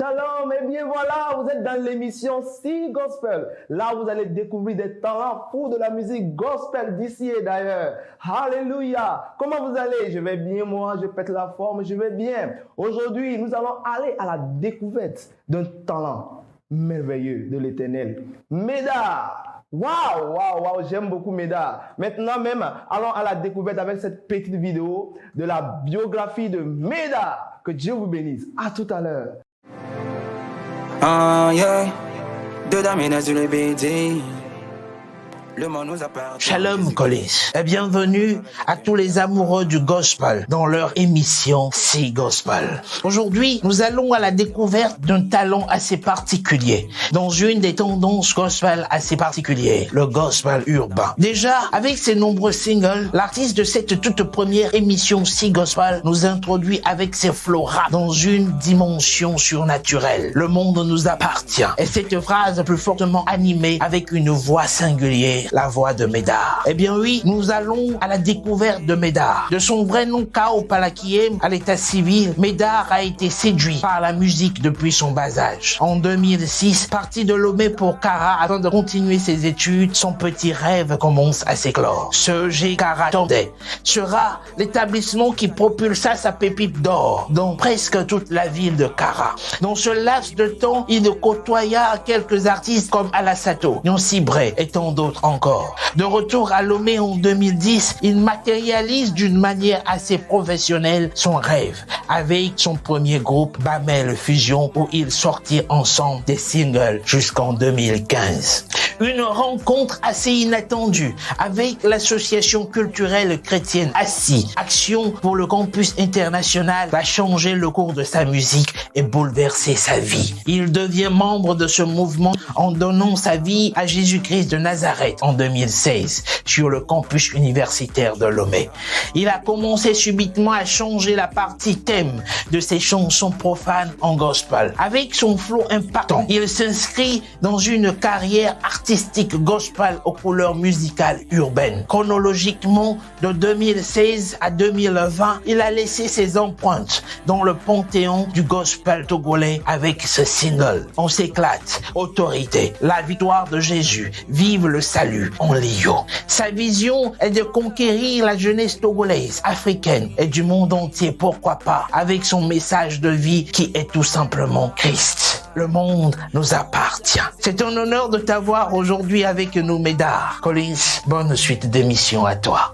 Shalom, et bien voilà, vous êtes dans l'émission Si Gospel. Là, vous allez découvrir des talents fous de la musique gospel d'ici et d'ailleurs. Alléluia. Comment vous allez? Je vais bien, moi, je pète la forme, je vais bien. Aujourd'hui, nous allons aller à la découverte d'un talent merveilleux de l'Éternel. Médard. Waouh, j'aime beaucoup Médard. Maintenant même, allons à la découverte avec cette petite vidéo de la biographie de Médard. Que Dieu vous bénisse. À tout à l'heure. Yeah. Deux dames et le BD. Le monde nous appartient. Shalom Collins et bienvenue à tous les amoureux du gospel dans leur émission Si Gospel. Aujourd'hui, nous allons à la découverte d'un talent assez particulier, dans une des tendances gospel assez particulières, le gospel urbain. Déjà, avec ses nombreux singles, l'artiste de cette toute première émission Si Gospel nous introduit avec ses flows rap dans une dimension surnaturelle. Le monde nous appartient. Et cette phrase plus fortement animée avec une voix singulière, la voix de Médard. Eh bien oui, nous allons à la découverte de Médard. De son vrai nom Kao Palakiem à l'état civil, Médard a été séduit par la musique depuis son bas âge. En 2006, parti de Lomé pour Kara afin de continuer ses études, son petit rêve commence à s'éclore. Ce G Kara Tordais sera l'établissement qui propulsa sa pépite d'or dans presque toute la ville de Kara. Dans ce laps de temps, il côtoya quelques artistes comme Alasato, Nyansi Bré et tant d'autres encore. De retour à Lomé en 2010, il matérialise d'une manière assez professionnelle son rêve avec son premier groupe Bamel Fusion où ils sortirent ensemble des singles jusqu'en 2015. Une rencontre assez inattendue avec l'association culturelle chrétienne ASSI, Action pour le campus international, va changer le cours de sa musique et bouleverser sa vie. Il devient membre de ce mouvement en donnant sa vie à Jésus-Christ de Nazareth en 2016 sur le campus universitaire de Lomé. Il a commencé subitement à changer la partie thème de ses chansons profanes en gospel. Avec son flow impactant, il s'inscrit dans une carrière artistique gospel aux couleurs musicales urbaines. Chronologiquement, de 2016 à 2020, il a laissé ses empreintes dans le panthéon du gospel togolais avec ce single. On s'éclate, autorité, la victoire de Jésus, vive le salut en Lio. Sa vision est de conquérir la jeunesse togolaise, africaine et du monde entier, pourquoi pas, avec son message de vie qui est tout simplement Christ. Le monde nous appartient. C'est un honneur de t'avoir aujourd'hui avec nous, Médard. Collins, bonne suite d'émission à toi.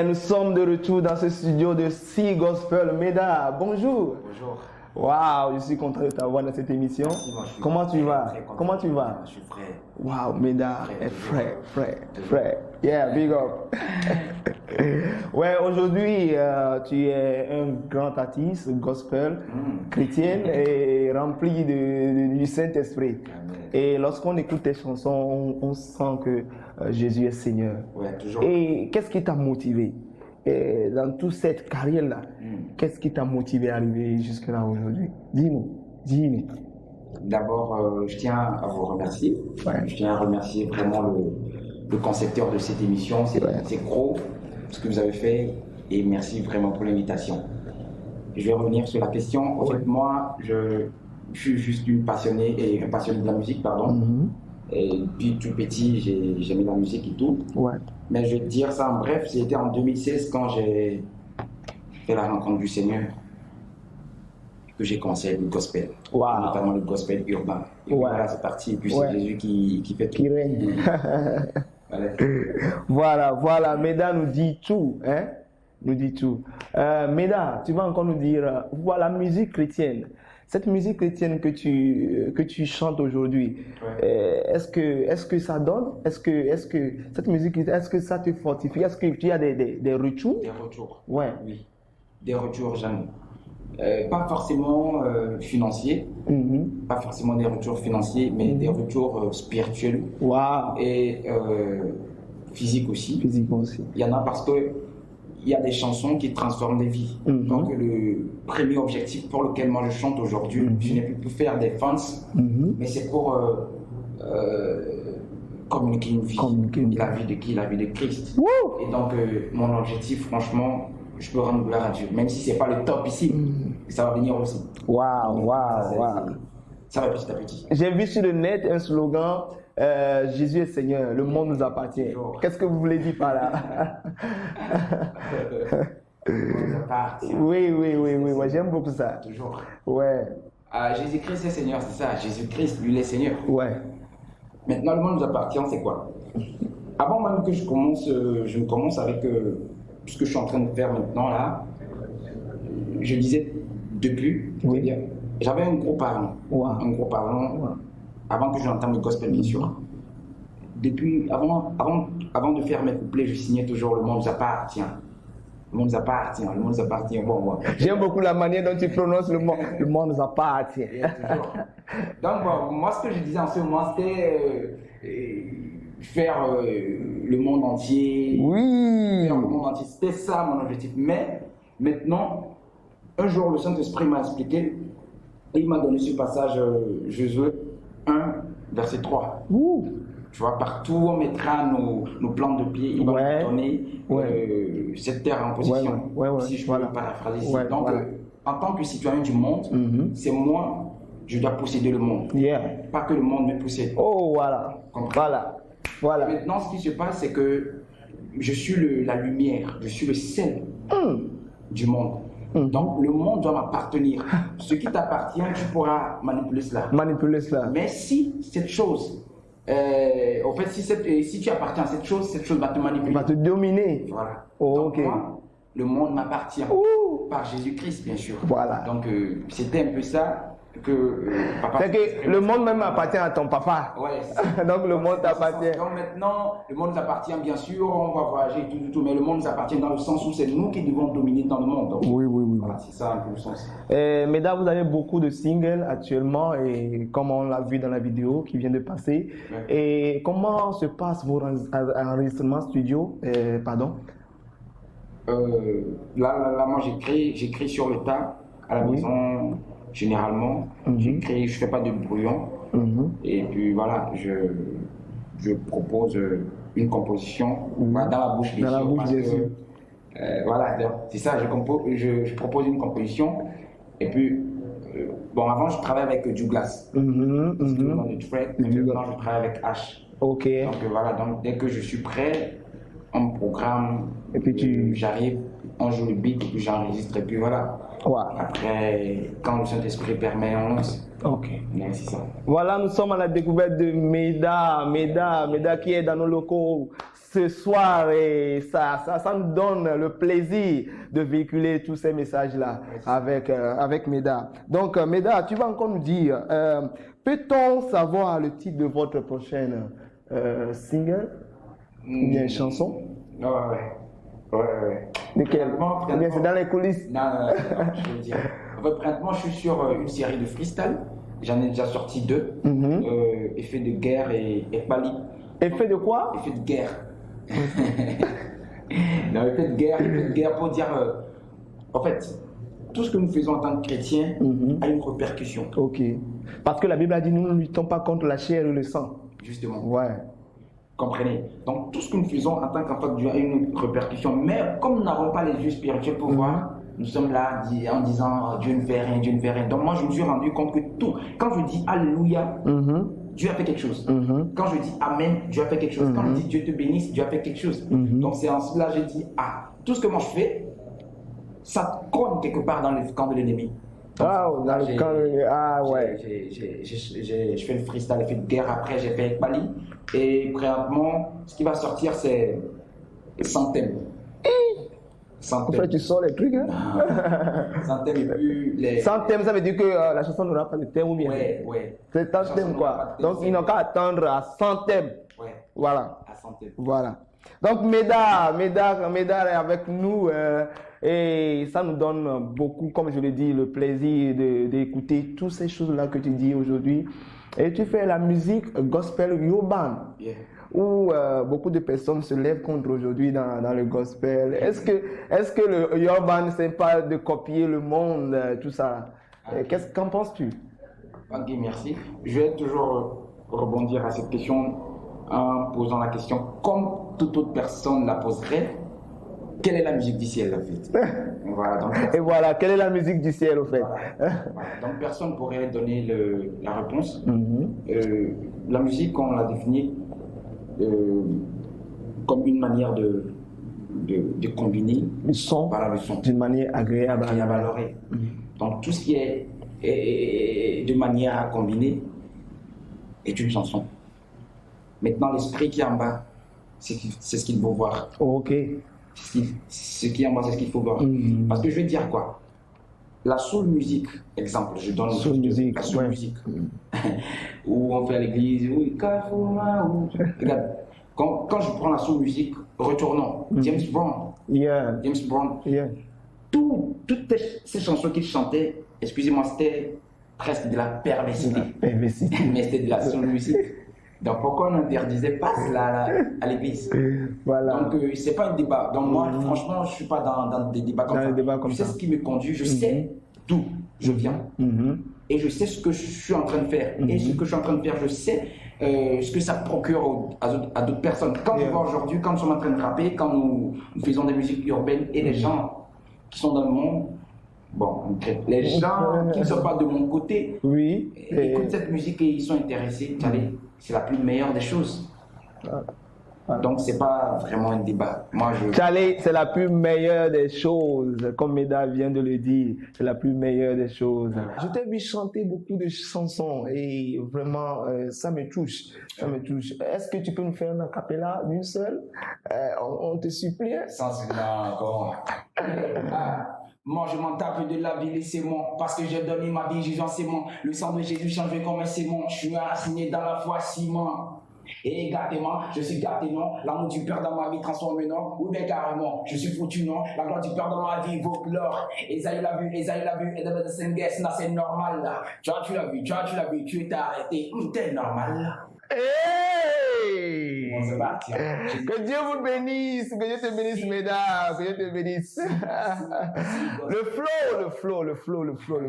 Nous sommes de retour dans ce studio de Si Gospel. Médard, bonjour. Bonjour. Waouh, je suis content de t'avoir dans cette émission. Merci, moi, Comment tu vas? Comment tu vas? Je suis prêt. Waouh, Médard est frais. Yeah, big up. Ouais, aujourd'hui, tu es un grand artiste gospel, chrétien et rempli du Saint-Esprit. Et lorsqu'on écoute tes chansons, on sent que Jésus est Seigneur. Ouais, toujours. Et qu'est-ce qui t'a motivé? Et dans toute cette carrière-là, qu'est-ce qui t'a motivé à arriver jusque-là aujourd'hui? Dis-nous. D'abord, je tiens à vous remercier. Ouais. Je tiens à remercier vraiment le concepteur de cette émission. C'est gros ce que vous avez fait et merci vraiment pour l'invitation. Je vais revenir sur la question. En fait, moi, je suis juste un passionné de la musique, pardon. Et depuis tout petit, j'aimais la musique et tout. Ouais. Mais je vais te dire ça en bref, c'était en 2016 quand j'ai fait la rencontre du Seigneur que j'ai commencé le gospel, notamment le gospel urbain. Et puis voilà, c'est parti. Et puis c'est Jésus qui fait tout. Qui règne. Voilà. Médard nous dit tout, hein? Nous dit tout. Médard, tu vas encore nous dire, voilà, la musique chrétienne. Cette musique chrétienne que tu chantes aujourd'hui, est-ce que ça donne? Est-ce que cette musique, est-ce que ça te fortifie? Est-ce que tu as des retours? Des retours. Ouais. Oui. Des retours, j'aime. Pas forcément financiers, pas forcément des retours financiers, mais des retours spirituels et physiques aussi. Physiquement aussi. Il y en a parce que il y a des chansons qui transforment des vies. Donc le premier objectif pour lequel moi je chante aujourd'hui, je n'ai plus pu faire des fans, mais c'est pour communiquer une vie. La vie de qui? La vie de Christ. Et donc mon objectif, franchement, je peux rendre gloire à Dieu. Même si c'est pas le top ici, ça va venir aussi. Waouh, waouh, waouh. Ça va petit à petit. J'ai vu sur le net un slogan, Jésus est Seigneur, le monde nous appartient. Qu'est-ce que vous voulez dire par là? Oui, moi j'aime beaucoup ça. Toujours. Ouais. Jésus-Christ est Seigneur, c'est ça. Jésus-Christ, lui, il est Seigneur. Ouais. Maintenant, le monde nous appartient, c'est quoi? Avant même que je ne commence avec ce que je suis en train de faire maintenant là, je disais depuis, oui. J'avais un gros parlant. Wow. Un gros parlant, avant que je n'entende le gospel, bien sûr. Depuis, avant de faire mes couplets, je signais toujours le monde nous appartient. Le monde nous appartient, le monde nous appartient. Bon. J'aime beaucoup la manière dont tu prononces le monde nous appartient. Donc, bon, moi, ce que je disais en ce moment, c'était faire le monde entier. Oui. Faire le monde entier. C'était ça mon objectif. Mais maintenant, un jour, le Saint-Esprit m'a expliqué et il m'a donné ce passage, Josué 1, verset 3. Ouh. Tu vois, partout on mettra nos plantes de pied, il va nous donner cette terre en position. Si je peux le paraphraser ici. Donc, en tant que citoyen du monde, c'est moi, je dois posséder le monde. Pas que le monde me possède. Oh, voilà. Voilà. Et maintenant, ce qui se passe, c'est que je suis la lumière, je suis le sel du monde. Donc, le monde doit m'appartenir. Ce qui t'appartient, tu pourras manipuler cela. Mais si cette chose, en fait, si tu appartiens à cette chose va te manipuler. Va te dominer. Voilà. Oh, donc, moi, le monde m'appartient. Par Jésus-Christ, bien sûr. Voilà. Donc, c'était un peu ça que papa. C'est que le monde même appartient à ton papa. Ouais, c'est ça. Donc, le monde t'appartient. Donc, maintenant, le monde nous appartient, bien sûr, on va voyager, tout, mais le monde nous appartient dans le sens où c'est nous qui devons dominer dans le monde. Donc, oui. Voilà, c'est ça un peu le sens. Mesdames, vous avez beaucoup de singles actuellement, et comme on l'a vu dans la vidéo qui vient de passer. Et comment se passe vos enregistrements studio? Là, moi, j'écris sur le tas, à la maison, généralement. J'écris, je fais pas de brouillon. Et puis voilà, je propose une composition dans la bouche des yeux. Voilà, c'est ça, je propose une composition. Et puis, bon, avant, je travaillais avec Douglas. C'était le nom de Fred, mais maintenant, je travaille avec H. Ok. Donc voilà, donc dès que je suis prêt, on me programme, et puis j'arrive, on joue le beat, et puis j'enregistre, et puis voilà. Wow. Après, quand le Saint-Esprit permet, on lance. Ok. C'est ça. Voilà, nous sommes à la découverte de Meda qui est dans nos locaux ce soir, et ça nous donne le plaisir de véhiculer tous ces messages-là avec Meda. Donc, Meda, tu vas encore nous dire, peut-on savoir le titre de votre prochaine single ou bien chanson? Ouais. Lequel? C'est dans les coulisses? Non, je veux dire. En fait, présentement, je suis sur une série de freestyle. J'en ai déjà sorti 2. Effet de guerre et Ekbali. Effet de quoi? Effet de guerre. Non, effet de guerre pour dire... en fait, tout ce que nous faisons en tant que chrétiens a une répercussion. Ok. Parce que la Bible a dit, nous ne luttons pas contre la chair et le sang. Justement. Ouais. Comprenez? Donc, tout ce que nous faisons en tant qu'enfant de Dieu a une répercussion. Mais comme nous n'avons pas les yeux spirituels pour voir, nous sommes là en disant Dieu ne fait rien, Dieu ne fait rien. Donc, moi, je me suis rendu compte que tout, quand je dis Alléluia, Dieu a fait quelque chose. Quand je dis Amen, Dieu a fait quelque chose. Quand je dis Dieu te bénisse, Dieu a fait quelque chose. Donc, c'est en cela que j'ai dit, tout ce que moi je fais, ça cogne quelque part dans le camp de l'ennemi. Dans le camp de ouais. Je fais le freestyle, j'ai fait de guerre, après j'ai fait Ekbali. Et présentement, ce qui va sortir, c'est sans thème. En fait, tu sors les trucs, hein? Sans thème et puis les... Sans thème, ça veut dire que la chanson n'aura pas de thème ou bien? Ouais. C'est sans thème, quoi. Donc, ils n'ont qu'à attendre à 100 thèmes. Ouais. Voilà. À 100 thèmes. Voilà. Donc, Meda est avec nous et ça nous donne beaucoup, comme je l'ai dit, le plaisir d'écouter toutes ces choses-là que tu dis aujourd'hui. Et tu fais la musique gospel urbaine, où beaucoup de personnes se lèvent contre aujourd'hui dans le gospel. Est-ce que le urbain, c'est pas de copier le monde, tout ça? Qu'en penses-tu? Ok, merci. Je vais toujours rebondir à cette question en posant la question comme toute autre personne la poserait. quelle est la musique du ciel en fait? Voilà, donc, Et voilà, quelle est la musique du ciel au fait? voilà. Donc personne ne pourrait donner la réponse. Mhm. La musique, on l'a définie comme une manière de combiner Le son le son d'une manière agréable à l'oreille. Donc tout ce qui est de manière à combiner est une chanson. Maintenant, l'esprit qui est en bas, c'est ce qu'il faut voir. Ok. Ce qui est en bas, c'est ce qu'il faut voir. Parce que je vais dire quoi? La soul music, exemple, je donne Soul music, la soul ouais. music. Où on fait à l'église, oui, regarde, quand je prends la soul music, retournons, James Brown, Yeah. Yeah. toutes ces chansons qu'il chantait, excusez-moi, c'était presque de la perversité. Perversité. Mais c'était de la soul music. Donc pourquoi on n'interdisait pas cela à l'église? Voilà. Donc c'est pas un débat. Donc moi, franchement, je suis pas dans des débats comme Dans ça. les débats comme je sais ça. ce qui me conduit, je sais d'où je viens. Et je sais ce que je suis en train de faire. Et ce que je suis en train de faire, je sais ce que ça procure à d'autres personnes. Quand je vois aujourd'hui, quand nous sommes en train de rapper, quand nous faisons des musiques urbaines et les gens qui sont dans le monde, bon, les gens qui ne sont pas de mon côté, Oui. écoutent cette musique et ils sont intéressés. C'est la plus meilleure des choses. Donc c'est pas vraiment un débat. Moi je. Charlie, c'est la plus meilleure des choses, comme Meda vient de le dire, c'est la plus meilleure des choses. Je t'ai vu chanter beaucoup de chansons et vraiment ça me touche, ça me touche. Est-ce que tu peux nous faire un acapella d'une seule? On te supplie. Sensiblement, comment? Moi je m'en tape de la vie, laissez-moi. Parce que j'ai donné ma vie, j'ai c'est mon. Le sang de Jésus change comme un sémon. Je suis enraciné dans la foi, Simon. Et gâtez-moi, je suis gâté, non. L'amour du Père dans ma vie transforme, non. Ou bien carrément, je suis foutu, non. La gloire du Père dans ma vie vaut l'or. Esaïe l'a vu, et dans le Senges, là c'est normal, là. Tu l'as vu, tu étais arrêté. T'es normal, là. Hey! Bon, c'est parti. Que Dieu vous bénisse, que Dieu te bénisse, mesdames, que Dieu te bénisse. Le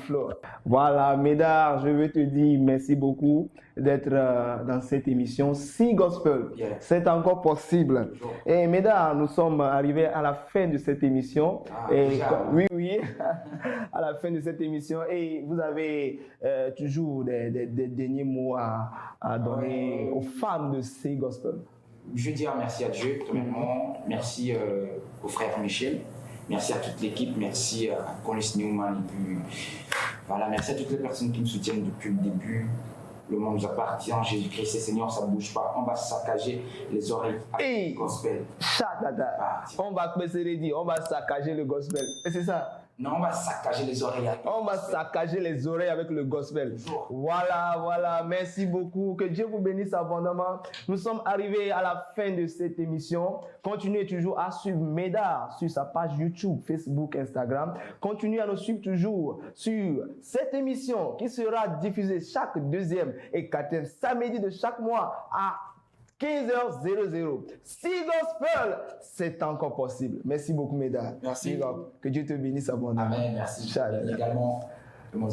flow. Voilà, mesdames, je veux te dire merci beaucoup d'être dans cette émission Si Gospel. Yeah. C'est encore possible. Et mesdames, nous sommes arrivés à la fin de cette émission. Oui, à la fin de cette émission. Et vous avez toujours des derniers mots à donner aux femmes de Si Gospel. Je veux dire merci à Dieu, premièrement. Merci au frère Michel. Merci à toute l'équipe. Merci à Colis Newman. Et puis, voilà, merci à toutes les personnes qui me soutiennent depuis le début. Le monde nous appartient. Jésus-Christ est Seigneur, ça ne bouge pas. On va saccager les oreilles à gospel. On va saccager le gospel. Et c'est ça. Non, on va saccager les oreilles. On va saccager les oreilles avec le gospel. Voilà. Merci beaucoup. Que Dieu vous bénisse abondamment. Nous sommes arrivés à la fin de cette émission. Continuez toujours à suivre Meda sur sa page YouTube, Facebook, Instagram. Continuez à nous suivre toujours sur cette émission qui sera diffusée chaque deuxième et quatrième samedi de chaque mois à 15h00. Si Gospel, c'est encore possible. Merci beaucoup, mesdames. Merci. Que Dieu te bénisse abondamment. Amen. Merci. Shalom. Également, le monde